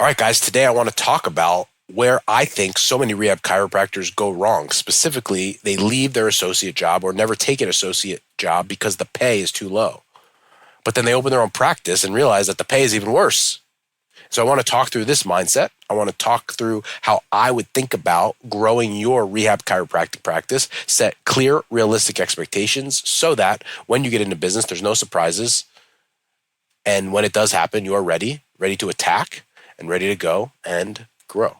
All right, guys, today I want to talk about where I think so many rehab chiropractors go wrong. Specifically, they leave their associate job or never take an associate job because the pay is too low. But then they open their own practice and realize that the pay is even worse. So I want to talk through this mindset. I want to talk through how I would think about growing your rehab chiropractic practice, set clear, realistic expectations so that when you get into business, there's no surprises. And when it does happen, you are ready to attack and ready to go and grow.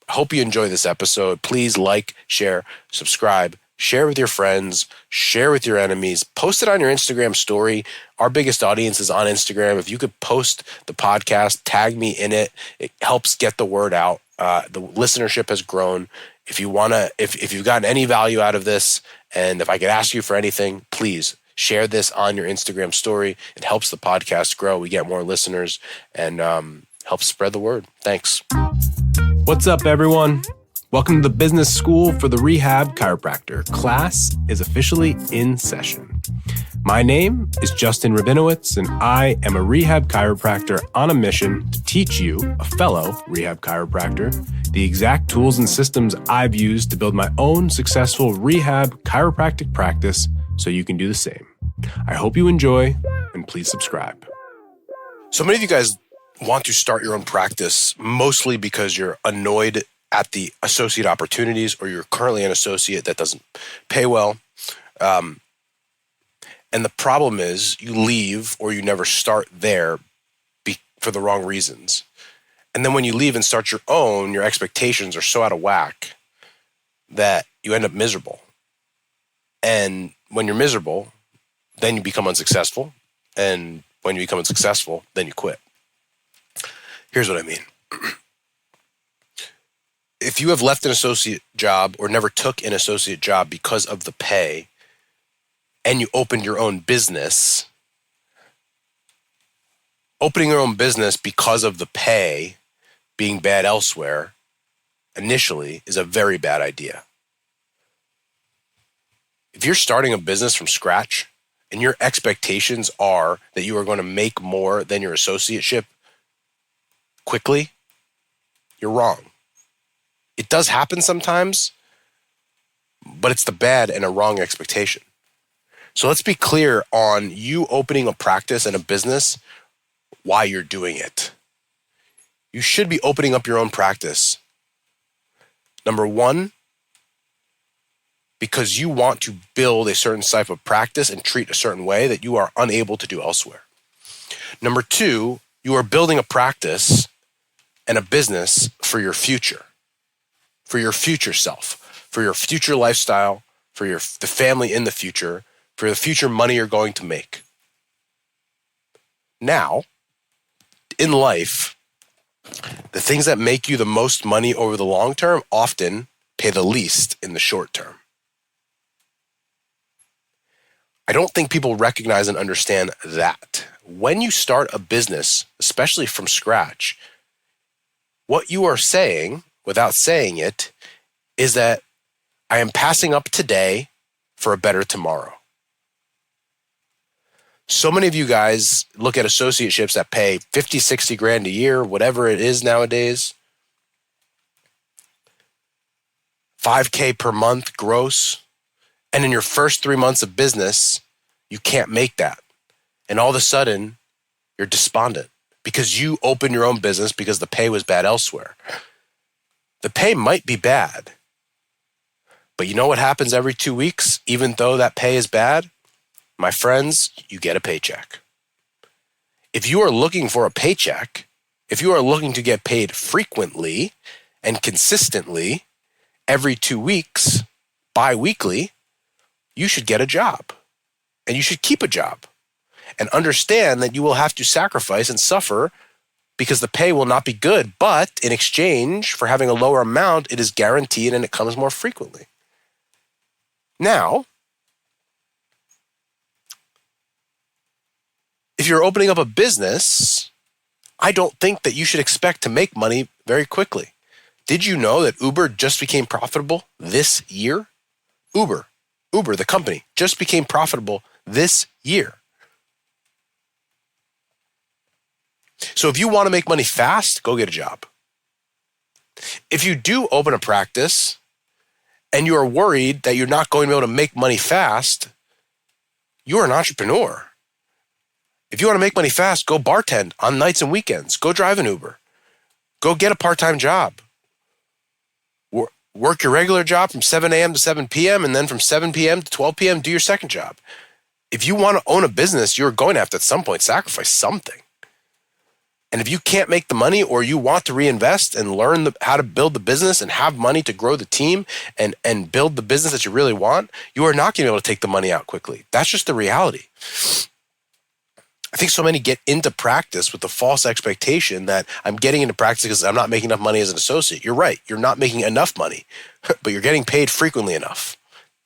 I hope you enjoy this episode. Please like, share, subscribe, share with your friends, share with your enemies, post it on your Instagram story. Our biggest audience is on Instagram. If you could post the podcast, tag me in it, it helps get the word out. The listenership has grown. If you've gotten any value out of this, and if I could ask you for anything, please share this on your Instagram story. It helps the podcast grow. We get more listeners and helps spread the word. Thanks. What's up, everyone? Welcome to the Business School for the Rehab Chiropractor. Class is officially in session. My name is Justin Rabinowitz, and I am a rehab chiropractor on a mission to teach you, a fellow rehab chiropractor, the exact tools and systems I've used to build my own successful rehab chiropractic practice so you can do the same. I hope you enjoy, and please subscribe. So many of you guys want to start your own practice mostly because you're annoyed at the associate opportunities, or you're currently an associate that doesn't pay well. And the problem is you leave or you never start there for the wrong reasons. And then when you leave and start your own, your expectations are so out of whack that you end up miserable. And when you're miserable, then you become unsuccessful. And when you become unsuccessful, then you quit. Here's what I mean. If you have left an associate job or never took an associate job because of the pay, and you opened your own business, opening your own business because of the pay being bad elsewhere initially is a very bad idea. If you're starting a business from scratch and your expectations are that you are going to make more than your associateship quickly, you're wrong. It does happen sometimes, but it's the bad and a wrong expectation. So let's be clear on you opening a practice and a business, why you're doing it. You should be opening up your own practice. Number one, because you want to build a certain type of practice and treat a certain way that you are unable to do elsewhere. Number two, you are building a practice and a business for your future self, for your future lifestyle, for the family in the future, for the future money you're going to make. Now, in life, the things that make you the most money over the long term often pay the least in the short term. I don't think people recognize and understand that. When you start a business, especially from scratch, what you are saying, without saying it, is that I am passing up today for a better tomorrow. So many of you guys look at associateships that pay 50, 60 grand a year, whatever it is nowadays, 5K per month gross. And in your first 3 months of business, you can't make that. And all of a sudden, you're despondent because you opened your own business because the pay was bad elsewhere. The pay might be bad, but you know what happens every 2 weeks, even though that pay is bad? My friends, you get a paycheck. If you are looking for a paycheck, if you are looking to get paid frequently and consistently every 2 weeks, bi-weekly, you should get a job and you should keep a job and understand that you will have to sacrifice and suffer because the pay will not be good, but in exchange for having a lower amount, it is guaranteed and it comes more frequently. Now, if you're opening up a business, I don't think that you should expect to make money very quickly. Did you know that Uber just became profitable this year? Uber, the company, just became profitable this year. So if you want to make money fast, go get a job. If you do open a practice and you are worried that you're not going to be able to make money fast, you're an entrepreneur. If you want to make money fast, go bartend on nights and weekends. Go drive an Uber. Go get a part-time job. Work your regular job from 7 a.m. to 7 p.m. and then from 7 p.m. to 12 p.m. do your second job. If you want to own a business, you're going to have to at some point sacrifice something. And if you can't make the money or you want to reinvest and learn how to build the business and have money to grow the team and build the business that you really want, you are not going to be able to take the money out quickly. That's just the reality. I think so many get into practice with the false expectation that I'm getting into practice because I'm not making enough money as an associate. You're right. You're not making enough money, but you're getting paid frequently enough.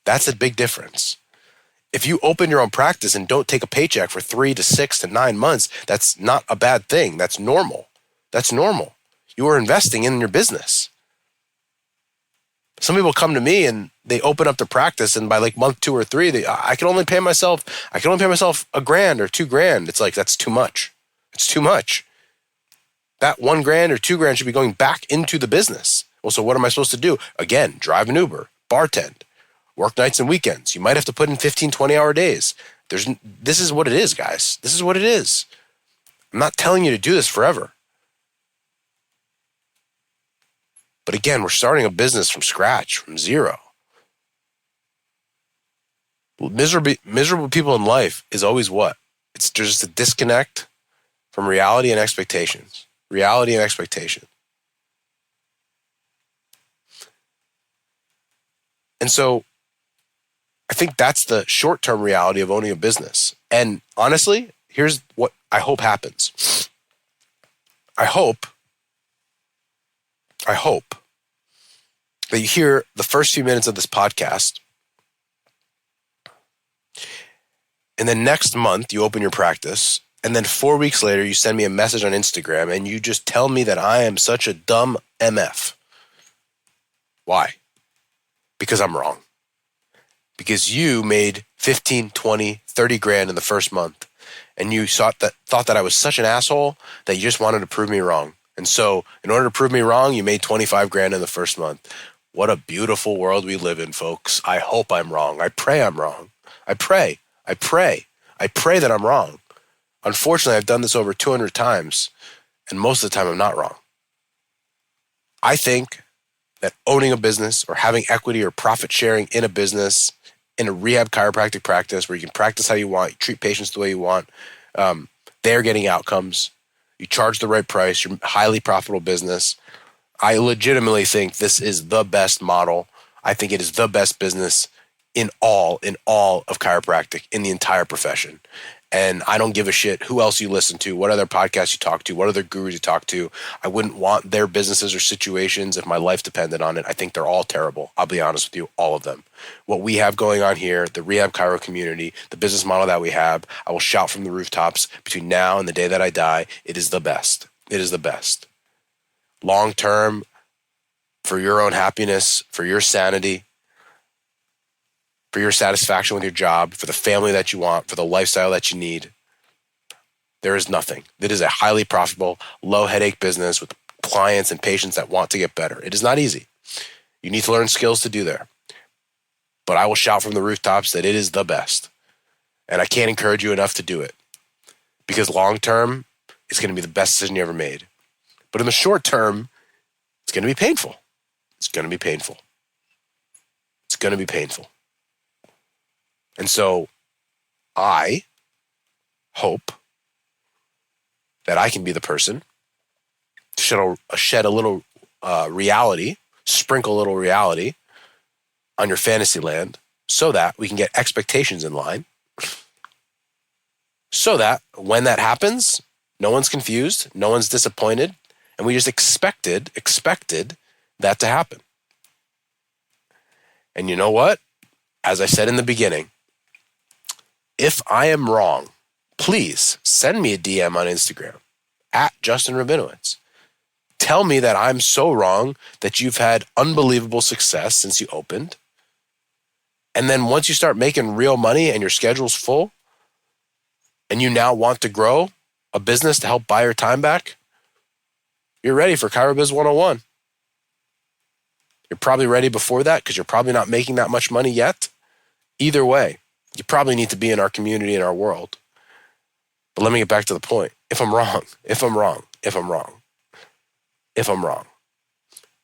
That's a big difference. If you open your own practice and don't take a paycheck for 3 to 6 to 9 months, that's not a bad thing. That's normal. That's normal. You are investing in your business. Some people come to me and they open up their practice, and by like month 2 or 3, I can only pay myself $1,000 or $2,000. It's like, that's too much. It's too much. That $1,000 or $2,000 should be going back into the business. Well, so what am I supposed to do? Again, drive an Uber, bartend, work nights and weekends. You might have to put in 15, 20-hour days. This is what it is, guys. This is what it is. I'm not telling you to do this forever. But again, we're starting a business from scratch, from zero. Miserable people in life is always what? There's just a disconnect from reality and expectations. Reality and expectation. And so I think that's the short-term reality of owning a business. And honestly, here's what I hope happens. I hope that you hear the first few minutes of this podcast, and then next month you open your practice, and then 4 weeks later you send me a message on Instagram and you just tell me that I am such a dumb MF. Why? Because I'm wrong. Because you made 15, 20, 30 grand in the first month, and you thought that I was such an asshole that you just wanted to prove me wrong. And so in order to prove me wrong, you made 25 grand in the first month. What a beautiful world we live in, folks. I hope I'm wrong. I pray I'm wrong. I pray that I'm wrong. Unfortunately, I've done this over 200 times, and most of the time I'm not wrong. I think that owning a business or having equity or profit sharing in a business, in a rehab chiropractic practice where you can practice how you want, you treat patients the way you want, they're getting outcomes, you charge the right price, you're a highly profitable business. I legitimately think this is the best model. I think it is the best business in all of chiropractic, in the entire profession. And I don't give a shit who else you listen to, what other podcasts you talk to, what other gurus you talk to. I wouldn't want their businesses or situations if my life depended on it. I think they're all terrible. I'll be honest with you, all of them. What we have going on here, the rehab chiro community, the business model that we have, I will shout from the rooftops between now and the day that I die, it is the best. It is the best. Long term, for your own happiness, for your sanity, for your satisfaction with your job, for the family that you want, for the lifestyle that you need, there is nothing. It is a highly profitable, low headache business with clients and patients that want to get better. It is not easy. You need to learn skills to do there. But I will shout from the rooftops that it is the best. And I can't encourage you enough to do it. Because long term, it's going to be the best decision you ever made. But in the short term, it's going to be painful. It's going to be painful. It's going to be painful. And so I hope that I can be the person to shed a little reality, sprinkle a little reality on your fantasy land so that we can get expectations in line, so that when that happens, no one's confused, no one's disappointed, and we just expected that to happen. And you know what? As I said in the beginning, if I am wrong, please send me a DM on Instagram at Justin Rabinowitz. Tell me that I'm so wrong that you've had unbelievable success since you opened. And then once you start making real money and your schedule's full and you now want to grow a business to help buy your time back, you're ready for ChiroBiz 101. You're probably ready before that because you're probably not making that much money yet. Either way, you probably need to be in our community, in our world. But let me get back to the point. If I'm wrong,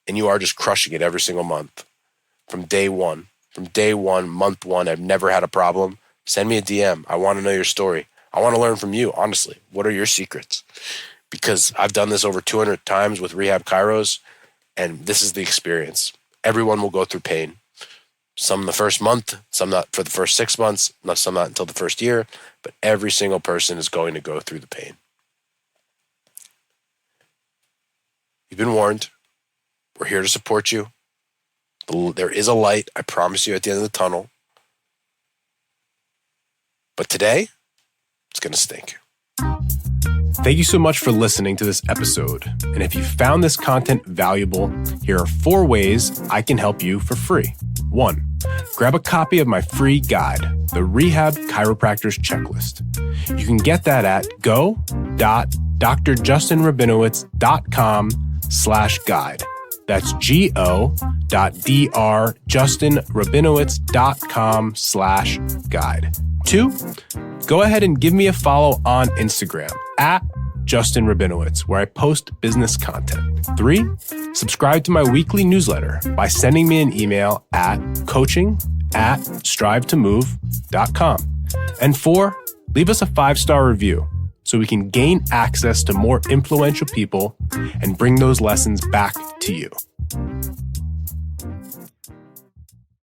and you are just crushing it every single month from day one, month one, I've never had a problem, send me a DM. I want to know your story. I want to learn from you, honestly. What are your secrets? Because I've done this over 200 times with Rehab Chiros, and this is the experience. Everyone will go through pain. Some the first month, some not for the first 6 months, some not until the first year, but every single person is going to go through the pain. You've been warned. We're here to support you. There is a light, I promise you, at the end of the tunnel. But today, it's going to stink. Thank you so much for listening to this episode. And if you found this content valuable, here are 4 ways I can help you for free. 1, grab a copy of my free guide, the Rehab Chiropractor's Checklist. You can get that at go.drjustinrabinowitz.com/guide. That's go.drjustinrabinowitz.com/guide. 2, go ahead and give me a follow on Instagram at Justin Rabinowitz, where I post business content. 3, subscribe to my weekly newsletter by sending me an email at coaching@strivetomove.com. And 4, leave us a 5-star review so we can gain access to more influential people and bring those lessons back to you.